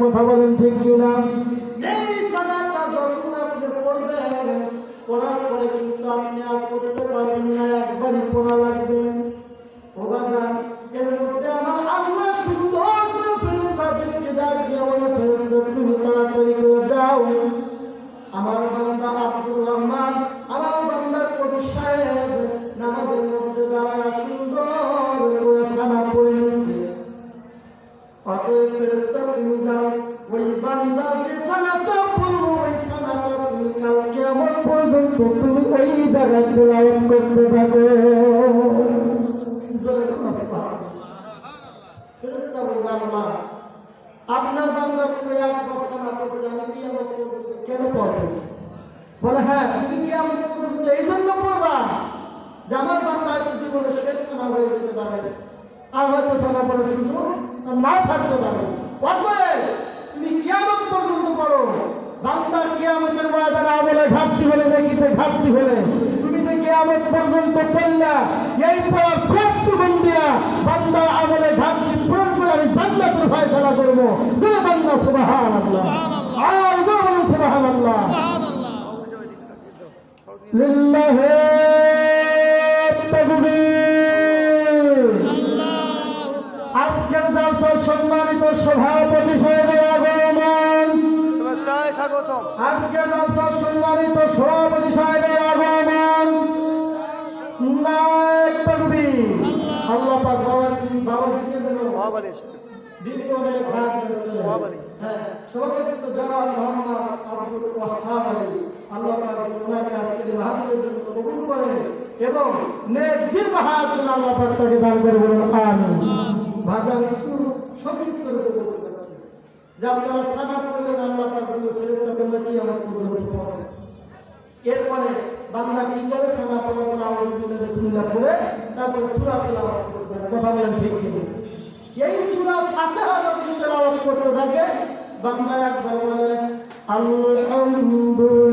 কথা বলেন ঠিক কিনা? এই সালাতটা যখন আপনি পড়বেন, পড়ার পরে কিন্তু আপনি আর করতে পারবেন না, একবারই পড়া লাগবে। ও বাজান, এর মধ্যে আমার আল্লাহ সুন্দর করে ফেরেশতাদেরকে ডাক দিয়ে বলে, ফেরেশতা তুমি তাড়াতাড়ি করে যাও, আমার বান্দা আব্দুর রহমান, আমার বান্দা কবি সাহেব নামাজের মধ্যে দাঁড়ায় সুন্দর করে খানা পড়ে নিয়েছে। অতএব ফেরেশতা তুমি যাও, ওই বান্দা যে সালাতটা পড়লো ওই সালাতটা তুমি কাল কিয়ামত পর্যন্ত তুমি ওই জায়গায় তেলাওয়াত করতে থাকো। ফেরেশতা বলবে, আল্লাহ আপনার বান্দা তুমি একবার সালাত পড়ছে, আমি কিয়ামত পর্যন্ত কেন পড়বো? বলে, হ্যাঁ তুমি কিয়ামত পর্যন্ত এই জন্য পড়বা যে আমার বান্দা জীবনে শেষ সালা হয়ে যেতে পারে, আর হয়তো সালা পড়ার সুযোগ না থাকতে পারে। অতএব তুমি কিয়ামত পর্যন্ত পড়ো। বান্দার কিয়ামতের ময়দানে আমলে ঘাটতি হলে, দেখিতে ঘাটতি হলে তুমি যে কিয়ামত পর্যন্ত পড়লা, এই পড়ার সবটুকু দিয়া বান্দার আমলে ঘাটতি পূরণ করে আমি জান্নাতের ফয়সালা করবো। যে বান্দা সুবহানাল্লাহ, আর যে বলেন সুবহানাল্লাহ, লিল্লাহি তাকবীর। আজকের জালসার সম্মানিত সভাপতি সাহেবের আগমন, শুভেচ্ছায় স্বাগতম। আজকের জালসার সম্মানিত সভাপতি সাহেবের আগমন, নায়েক তাকবীর। আল্লাহ পাক বাবাজিকে যেন দীর্ঘ অনেক হায়াত দান করেন। হ্যাঁ, সভাপতিত্ব জনাব মোহাম্মদ আব্দুল ওয়াহাব আলী, আল্লাহ পাক ওনাকে আজকের মাহফিলের জন্য কবুল করেন এবং নেক দীর্ঘ হায়াত যেন আল্লাহ পাক তাকে দান করে বলুন আমিন। ভাষার একটু সংক্ষিপ্ত রূপে বলতে চাচ্ছি যে আপনারা সালাত করলেন, আল্লাহ পাক বলল ফেরেশতা তোমরা কি আমার পূর্ববর্তী পড়ো। এরপরে বান্দা কি করে? সালাত পড়ার পর আউযুবিল্লাহি বিসমিল্লাহ পড়ে তারপরে সূরা তেলাওয়াত করতে থাকে। কথা বলেন ঠিক কিনা? এই সূরা ফাতিহা যখন তেলাওয়াত করতে থাকে বান্দা একবার বলে আলহামদুলিল্লাহ